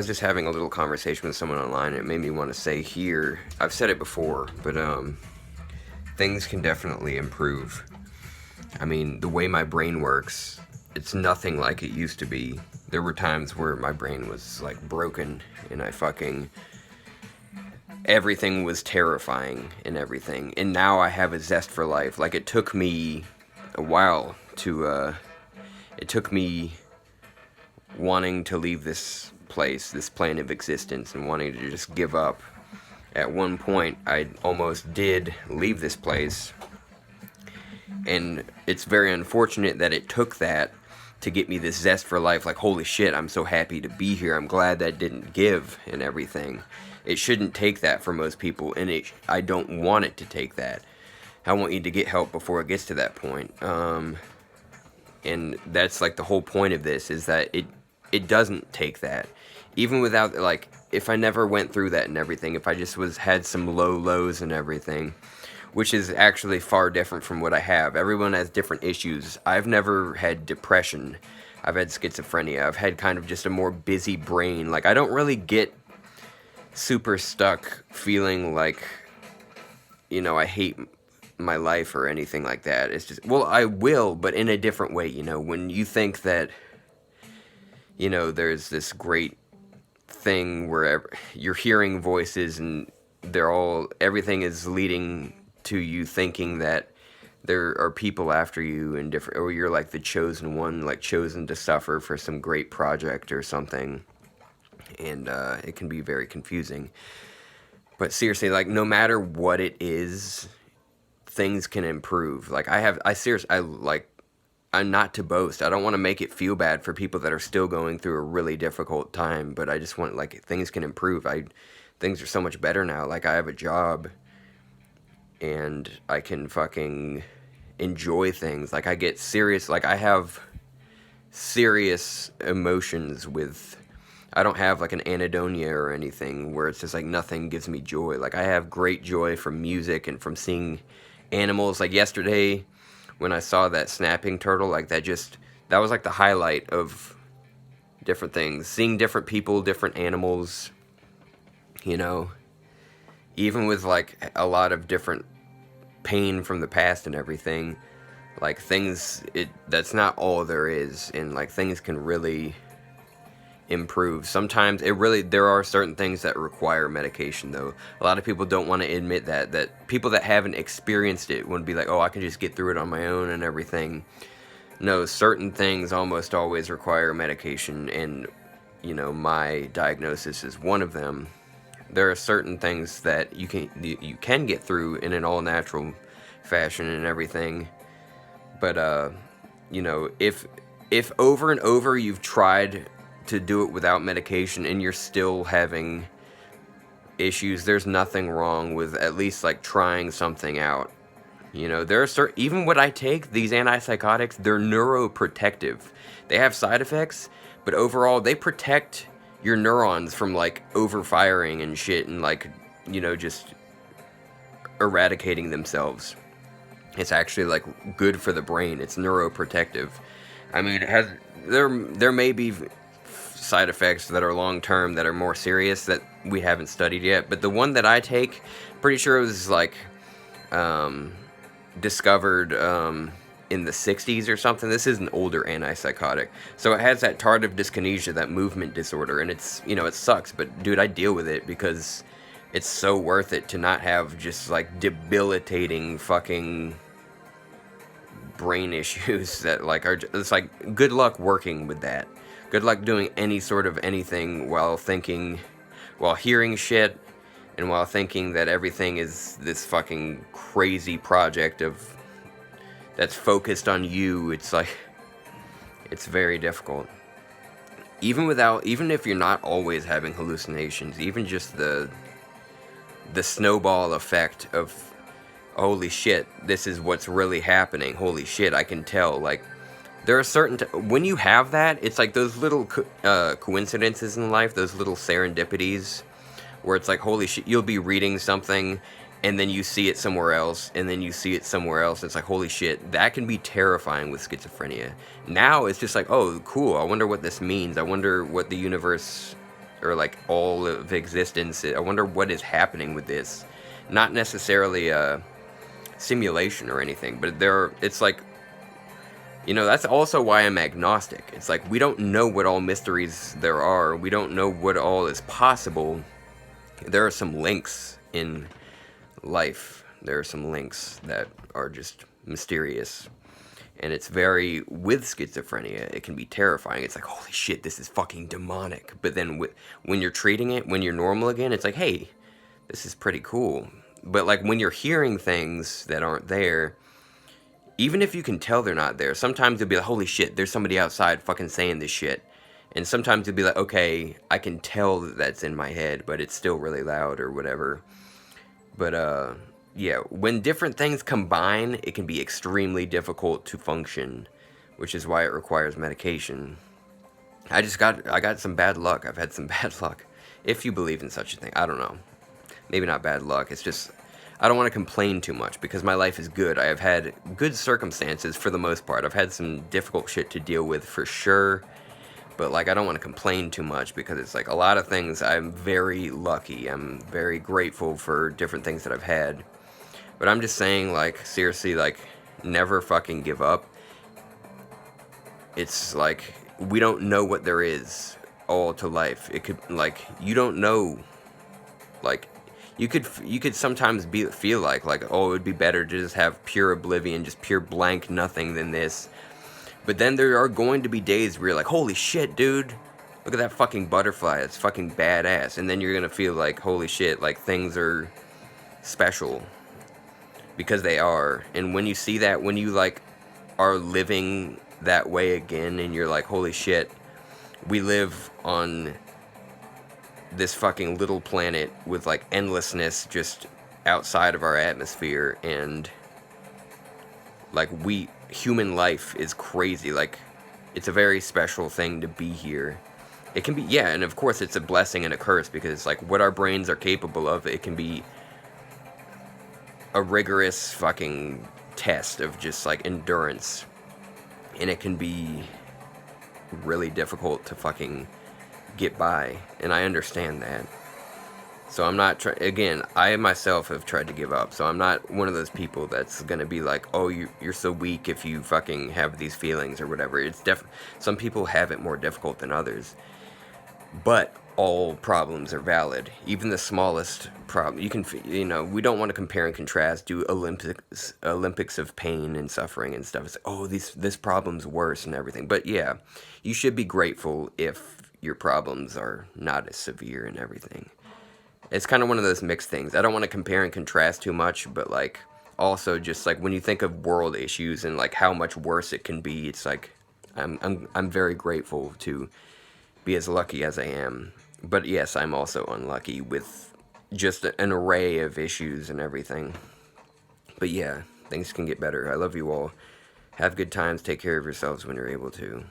was just having a little conversation with someone online, and it made me want to say here, I've said it before, but things can definitely improve. I mean, the way my brain works, it's nothing like it used to be. There were times where my brain was like broken, and everything was terrifying and everything. And now I have a zest for life. Like, it took me a while it took me wanting to leave this place, this plane of existence, and wanting to just give up. At one point, I almost did leave this place, and it's very unfortunate that it took that to get me this zest for life. Like, holy shit, I'm so happy to be here. I'm glad that didn't give and everything. It shouldn't take that for most people, and I don't want it to take that. I want you to get help before it gets to that point. And that's like the whole point of this, is that it doesn't take that. Even without, like, if I never went through that and everything, if I just had some low lows and everything, which is actually far different from what I have. Everyone has different issues. I've never had depression. I've had schizophrenia. I've had kind of just a more busy brain. Like, I don't really get super stuck feeling like, I hate my life or anything like that. It's just, well, I will, but in a different way. When you think that, there's this great thing where you're hearing voices, and everything is leading to you thinking that there are people after you and different, or you're like the chosen one, like chosen to suffer for some great project or something. And it can be very confusing. But seriously, like, no matter what it is, things can improve. Like, I'm not to boast. I don't want to make it feel bad for people that are still going through a really difficult time, but I just want, like, things can improve. Things are so much better now. Like, I have a job, and I can fucking enjoy things. Like, I have serious emotions with, I don't have like an anhedonia or anything where it's just like nothing gives me joy. Like, I have great joy from music and from seeing animals. Like, yesterday when I saw that snapping turtle, like, that was like the highlight of different things. Seeing different people, different animals, even with like a lot of different pain from the past and everything. Like, that's not all there is, and like, things can really improve. Sometimes there are certain things that require medication, though. A lot of people don't want to admit that people that haven't experienced it would be like, oh, I can just get through it on my own and everything. No, certain things almost always require medication, and my diagnosis is one of them. There are certain things that you can get through in an all natural fashion and everything, but if over and over you've tried to do it without medication and you're still having issues, there's nothing wrong with at least like trying something out. There are even what I take, these antipsychotics, they're neuroprotective. They have side effects, but overall they protect your neurons from like overfiring and shit, and like, just eradicating themselves. It's actually like good for the brain. It's neuroprotective. I mean, there may be side effects that are long term, that are more serious, that we haven't studied yet, but the one that I take, pretty sure it was like discovered in the 60s or something. This is an older antipsychotic, so it has that tardive dyskinesia, that movement disorder, and it's, it sucks, but dude, I deal with it because it's so worth it to not have just like debilitating fucking brain issues that like it's like, good luck working with that. Good luck doing any sort of anything while hearing shit, and while thinking that everything is this fucking crazy project that's focused on you. It's like, it's very difficult. Even if you're not always having hallucinations, even just the snowball effect of, holy shit, this is what's really happening. Holy shit, I can tell. Like, there are when you have that, it's like those little coincidences in life, those little serendipities, where it's like, holy shit, you'll be reading something, and then you see it somewhere else, and then you see it somewhere else. It's like, holy shit, that can be terrifying with schizophrenia. Now it's just like, oh, cool, I wonder what this means. I wonder what the universe or like all of existence. I wonder what is happening with this. Not necessarily a simulation or anything, but it's like, that's also why I'm agnostic. It's like we don't know what all mysteries there are. We don't know what all is possible. There are some links in life. There are some links that are just mysterious. And it's very, with schizophrenia, it can be terrifying. It's like, holy shit, this is fucking demonic. But then when you're treating it, when you're normal again, it's like, hey, this is pretty cool. But like when you're hearing things that aren't there, even if you can tell they're not there, sometimes you'll be like, holy shit, there's somebody outside fucking saying this shit. And sometimes you'll be like, okay, I can tell that that's in my head, but it's still really loud or whatever. But, yeah, when different things combine, it can be extremely difficult to function, which is why it requires medication. I got some bad luck. I've had some bad luck. If you believe in such a thing. I don't know. Maybe not bad luck. It's just, I don't want to complain too much because my life is good. I have had good circumstances for the most part. I've had some difficult shit to deal with for sure. But like, I don't want to complain too much because it's like a lot of things I'm very lucky. I'm very grateful for different things that I've had. But I'm just saying, like, seriously, like, never fucking give up. It's like, we don't know what there is all to life. It could, like, you don't know, like, you could sometimes feel like, oh, it would be better to just have pure oblivion, just pure blank nothing than this. But then there are going to be days where you're like, holy shit, dude, look at that fucking butterfly, it's fucking badass. And then you're gonna feel like, holy shit, like, things are special. Because they are. And when you see that, when you like are living that way again and you're like, holy shit, we live on this fucking little planet with like endlessness just outside of our atmosphere, and like human life is crazy. Like, it's a very special thing to be here. It can be, yeah, and of course it's a blessing and a curse because like what our brains are capable of, it can be a rigorous fucking test of just like endurance, and it can be really difficult to fucking get by, and I understand that. So I'm not again, I myself have tried to give up, so I'm not one of those people that's gonna be like, oh, you're so weak if you fucking have these feelings or whatever. It's some people have it more difficult than others, but all problems are valid. Even the smallest problem, you can, we don't want to compare and contrast, do Olympics of pain and suffering and stuff. It's like, oh, this problem's worse and everything. But yeah, you should be grateful if your problems are not as severe and everything. It's kind of one of those mixed things. I don't want to compare and contrast too much, but like also just like when you think of world issues and like how much worse it can be, it's like I'm very grateful to be as lucky as I am. But yes, I'm also unlucky with just an array of issues and everything. But yeah, things can get better. I love you all. Have good times. Take care of yourselves when you're able to.